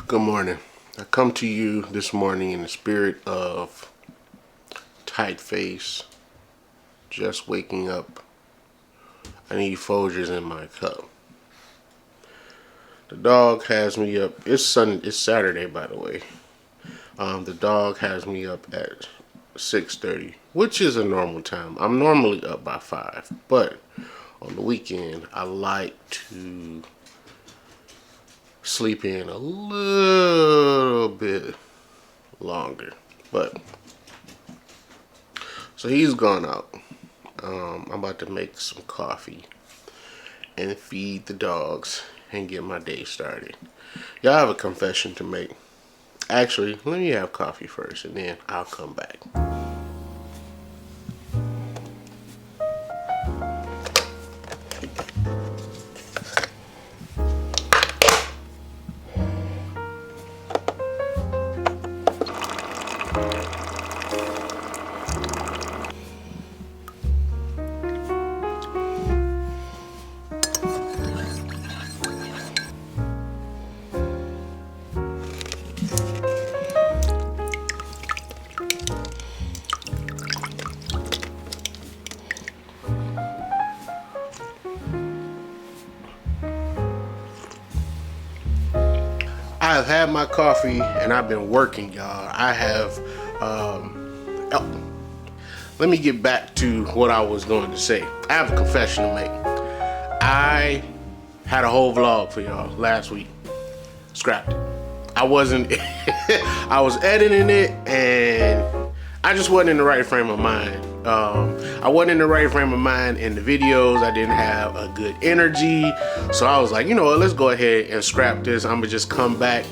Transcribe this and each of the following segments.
Good morning. I come to you this morning in the spirit of tight face, just waking up. I need Folgers in my cup. The dog has me up. It's Saturday, by the way. The dog has me up at 6:30, which is a normal time. I'm normally up by 5, but on the weekend I like to sleep in a little bit longer. But so he's gone out. I'm about to make some coffee and feed the dogs and get my day started. Y'all have a confession to make. Actually, let me have coffee first and then I'll come back. I have had my coffee and I've been working, y'all. Let me get back to what I was going to say. I have a confession to make. I had a whole vlog for y'all last week. Scrapped it. I was editing it and I just wasn't in the right frame of mind. I wasn't in the right frame of mind in the videos. I didn't have a good energy. So I was like, you know what, let's go ahead and scrap this. I'm gonna just come back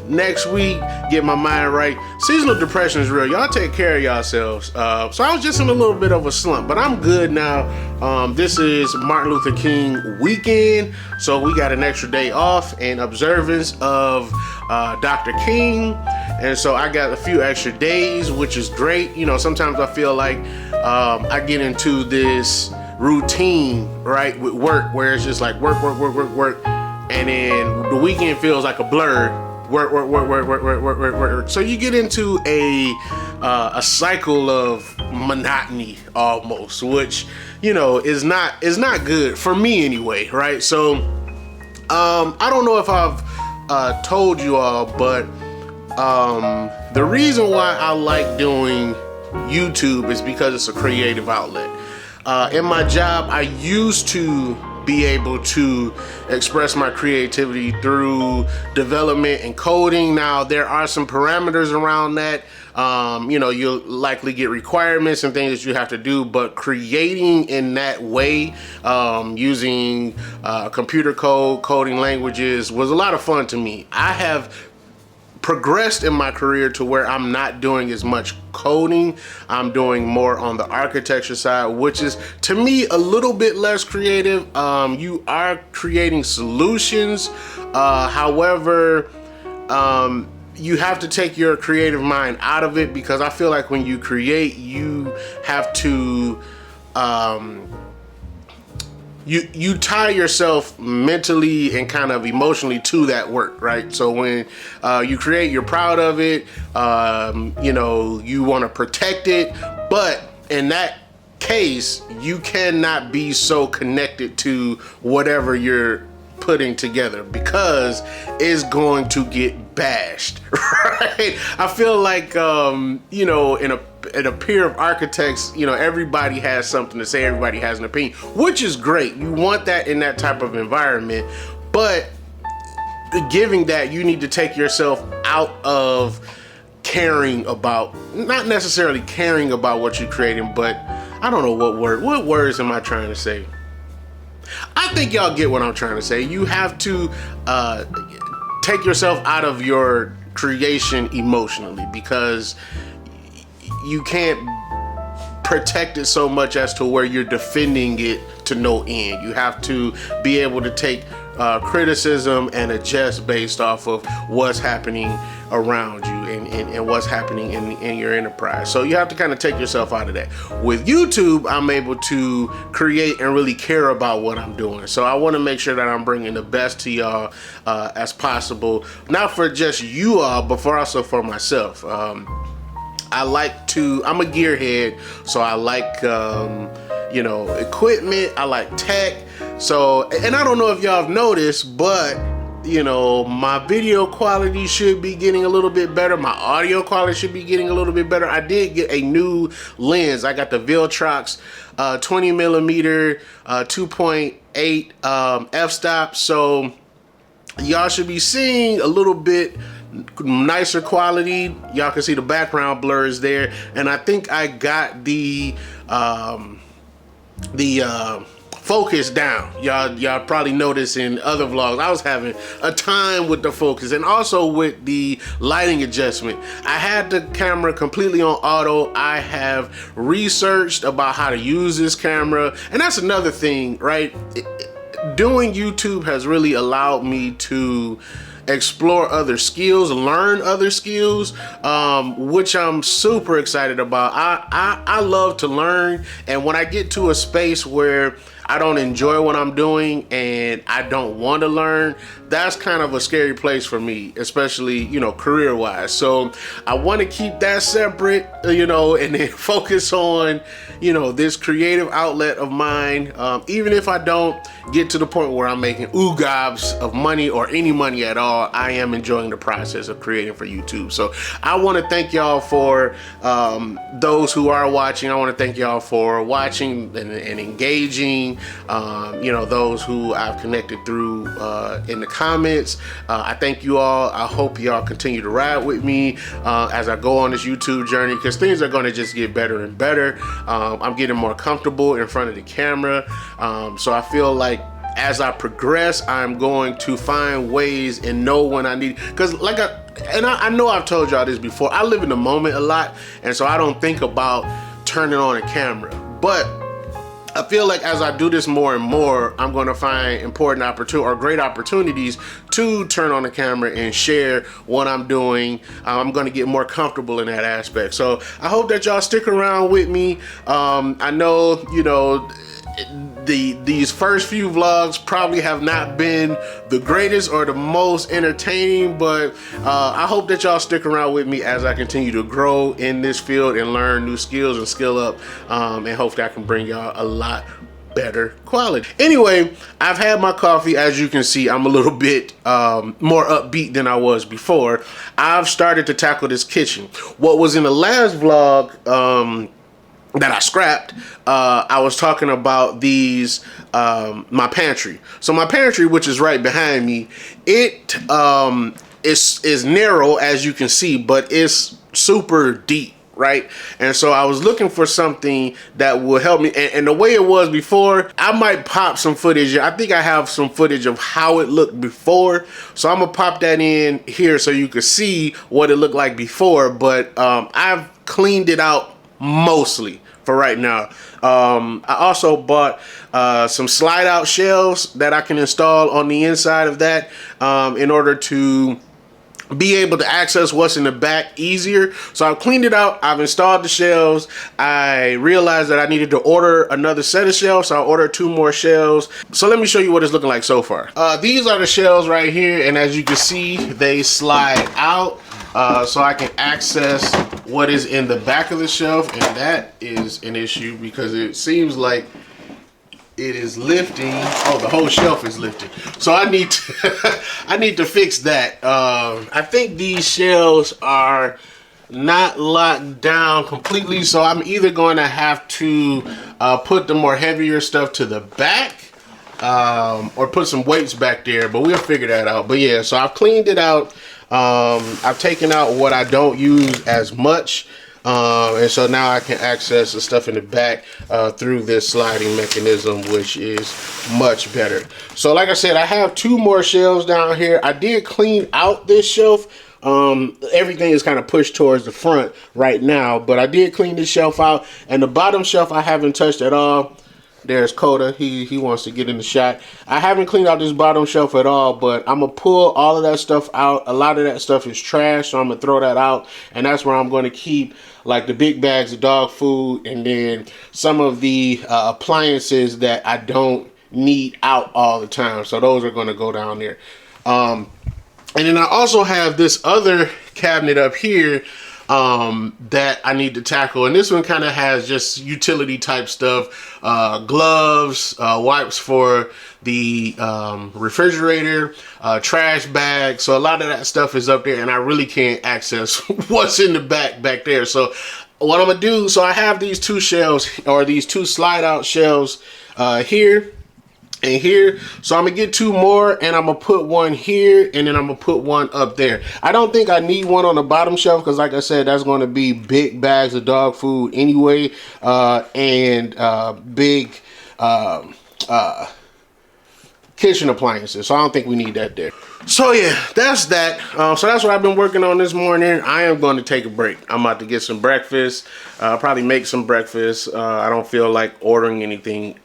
next week, get my mind right. Seasonal depression is real. Y'all take care of yourselves. So I was just in a little bit of a slump, but I'm good now. This is Martin Luther King weekend. So we got an extra day off in observance of Dr. King. And so I got a few extra days, which is great. You know, sometimes I feel like I get into this routine, right, with work, where it's just like work. And then the weekend feels like a blur. Work. So you get into a cycle of monotony almost, which, you know, is not good for me anyway, right? So I don't know if I've told you all, but the reason why I like doing YouTube is because it's a creative outlet. In my job, I used to be able to express my creativity through development and coding. Now, there are some parameters around that. You know, you'll likely get requirements and things that you have to do, but creating in that way, using computer code, coding languages was a lot of fun to me. I have progressed in my career to where I'm not doing as much coding. I'm doing more on the architecture side, which is to me a little bit less creative. You are creating solutions. However, you have to take your creative mind out of it, because I feel like when you create, you have to you tie yourself mentally and kind of emotionally to that work, right? So when you create, you're proud of it. You know, you want to protect it, but in that case, you cannot be so connected to whatever you're putting together, because it's going to get bashed, right? I feel like you know, in a peer of architects, you know, everybody has something to say, everybody has an opinion, which is great. You want that in that type of environment, but giving that, you need to take yourself out of caring about, not necessarily caring about what you're creating, but I don't know what words am I trying to say? I think y'all get what I'm trying to say. You have to take yourself out of your creation emotionally, because you can't protect it so much as to where you're defending it to no end. You have to be able to take criticism and adjust based off of what's happening around you and what's happening in your enterprise. So you have to kind of take yourself out of that. With YouTube, I'm able to create and really care about what I'm doing. So I want to make sure that I'm bringing the best to y'all as possible, not for just you all, but also for myself. I'm a gearhead, so I like, equipment. I like tech. So, and I don't know if y'all have noticed, but my video quality should be getting a little bit better. My audio quality should be getting a little bit better. I did get a new lens. I got the Viltrox 20 millimeter 2.8 f-stop. So y'all should be seeing a little bit nicer quality. Y'all can see the background blurs there, and I think I got the focus down. Y'all probably noticed in other vlogs I was having a time with the focus, and also with the lighting adjustment. I had the camera completely on auto. I have researched about how to use this camera, and that's another thing, right? Doing YouTube has really allowed me to explore other skills, learn other skills, which I'm super excited about. I love to learn, and when I get to a space where I don't enjoy what I'm doing and I don't want to learn, that's kind of a scary place for me, especially, career wise. So I want to keep that separate, and then focus on, this creative outlet of mine. Even if I don't get to the point where I'm making gobs of money or any money at all, I am enjoying the process of creating for YouTube. So I want to thank y'all for those who are watching. I want to thank y'all for watching and engaging. Those who I've connected through in the comments. I thank you all. I hope y'all continue to ride with me as I go on this YouTube journey, because things are going to just get better and better. I'm getting more comfortable in front of the camera. So I feel like as I progress, I'm going to find ways and know when I need, because I know I've told y'all this before, I live in the moment a lot, and so I don't think about turning on a camera. But I feel like as I do this more and more, I'm going to find important opportunities or great opportunities to turn on the camera and share what I'm doing. I'm going to get more comfortable in that aspect. So I hope that y'all stick around with me. I know, these first few vlogs probably have not been the greatest or the most entertaining, but I hope that y'all stick around with me as I continue to grow in this field and learn new skills and skill up, and hopefully I can bring y'all a lot better quality. Anyway, I've had my coffee. As you can see, I'm a little bit more upbeat than I was before. I've started to tackle this kitchen. What was in the last vlog that I scrapped, I was talking about these, my pantry. So my pantry, which is right behind me, it is narrow, as you can see, but it's super deep, right? And so I was looking for something that will help me. And the way it was before, I might pop some footage. I think I have some footage of how it looked before. So I'm gonna pop that in here so you can see what it looked like before. But I've cleaned it out mostly for right now. I also bought some slide out shelves that I can install on the inside of that in order to be able to access what's in the back easier. So I've cleaned it out. I've installed the shelves. I realized that I needed to order another set of shelves, so I ordered 2 more shelves. So let me show you what it's looking like so far. These are the shelves right here, and as you can see, they slide out. So I can access what is in the back of the shelf, and that is an issue because it seems like it is lifting. Oh, the whole shelf is lifting. So I need to I need to fix that. I think these shelves are not locked down completely, so I'm either going to have to put the more heavier stuff to the back, or put some weights back there, but we'll figure that out. But yeah, so I've cleaned it out. I've taken out what I don't use as much, and so now I can access the stuff in the back through this sliding mechanism, which is much better. So like I said, I have 2 more shelves down here. I did clean out this shelf. Everything is kind of pushed towards the front right now, but I did clean this shelf out, and the bottom shelf I haven't touched at all. There's Coda. He wants to get in the shot. I haven't cleaned out this bottom shelf at all, but I'm gonna pull all of that stuff out. A lot of that stuff is trash, so I'm gonna throw that out, and that's where I'm gonna keep like the big bags of dog food, and then some of the appliances that I don't need out all the time. So those are gonna go down there. And then I also have this other cabinet up here that I need to tackle, and this one kind of has just utility type stuff, gloves, wipes for the refrigerator, trash bag. So a lot of that stuff is up there, and I really can't access what's in the back there. So what I'm gonna do, so I have these two shelves, or these two slide out shelves here and here. So I'm gonna get two more, and I'm gonna put one here, and then I'm gonna put one up there. I don't think I need one on the bottom shelf, because like I said, that's going to be big bags of dog food anyway, and big kitchen appliances. So I don't think we need that there. So yeah, that's that. So that's what I've been working on this morning. I am going to take a break. I'm about to get some breakfast. Probably make some breakfast. I don't feel like ordering anything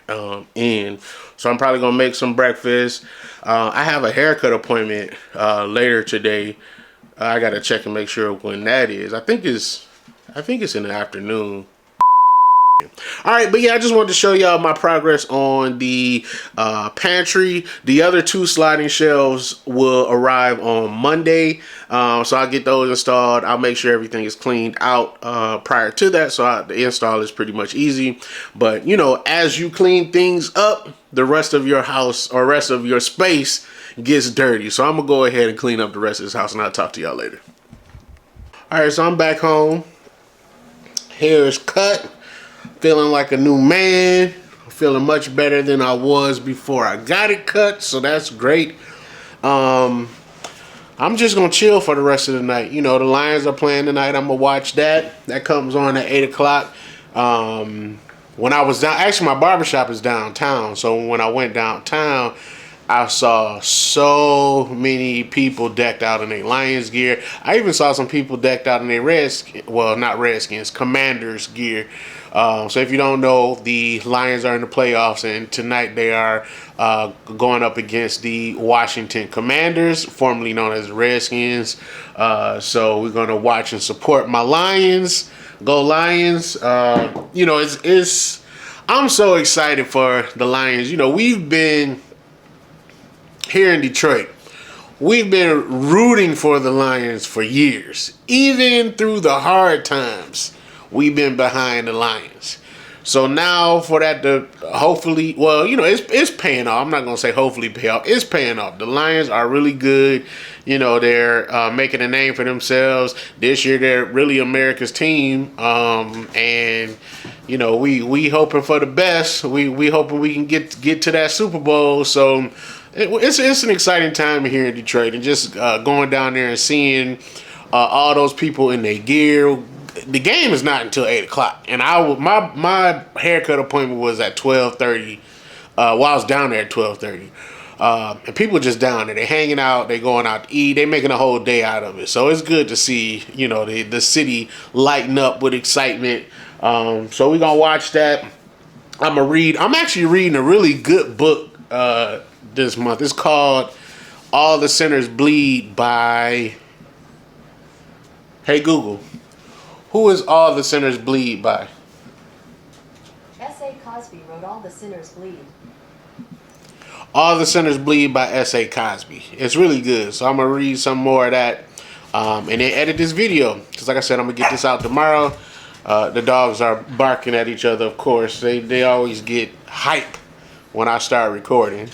in. So I'm probably gonna make some breakfast. I have a haircut appointment later today. I gotta check and make sure when that is. I think it's in the afternoon. All right, but yeah, I just wanted to show y'all my progress on the pantry. The other two sliding shelves will arrive on Monday, so I'll get those installed. I'll make sure everything is cleaned out prior to that, so the install is pretty much easy. But you know, as you clean things up, the rest of your house or rest of your space gets dirty. So I'm gonna go ahead and clean up the rest of this house, and I'll talk to y'all later. All right, so I'm back home. Hair is cut. Feeling like a new man. Feeling much better than I was before I got it cut, so that's great. I'm just gonna chill for the rest of the night. You know, the Lions are playing tonight. I'm gonna watch that. That comes on at 8 o'clock. When I was down, actually my barbershop is downtown, so when I went downtown, I saw so many people decked out in their Lions gear. I even saw some people decked out in their not Redskins, Commanders gear. So if you don't know, the Lions are in the playoffs, and tonight they are going up against the Washington Commanders, formerly known as Redskins. So we're going to watch and support my Lions. Go Lions. You know, I'm so excited for the Lions. You know, we've been here in Detroit. We've been rooting for the Lions for years. Even through the hard times, we've been behind the Lions. So now for that to hopefully, well, you know, it's paying off. I'm not going to say hopefully pay off. It's paying off. The Lions are really good. You know, they're making a name for themselves. This year, they're really America's team. And, you know, we hoping for the best. We hoping we can get to that Super Bowl. So it's an exciting time here in Detroit. And just going down there and seeing all those people in their gear. The game is not until 8 o'clock, and my haircut appointment was at 12:30. While I was down there at 12:30, and people just down there. They hanging out, they going out to eat, they making a whole day out of it. So it's good to see, you know, the city lighten up with excitement. So we're gonna watch that. I'm actually reading a really good book this month. It's called "All the Sinners Bleed" by. Hey Google. Who is All the Sinners Bleed by? S.A. Cosby wrote All the Sinners Bleed. All the Sinners Bleed by S.A. Cosby. It's really good. So I'm going to read some more of that and then edit this video. Because like I said, I'm going to get this out tomorrow. The dogs are barking at each other, of course. They always get hype when I start recording.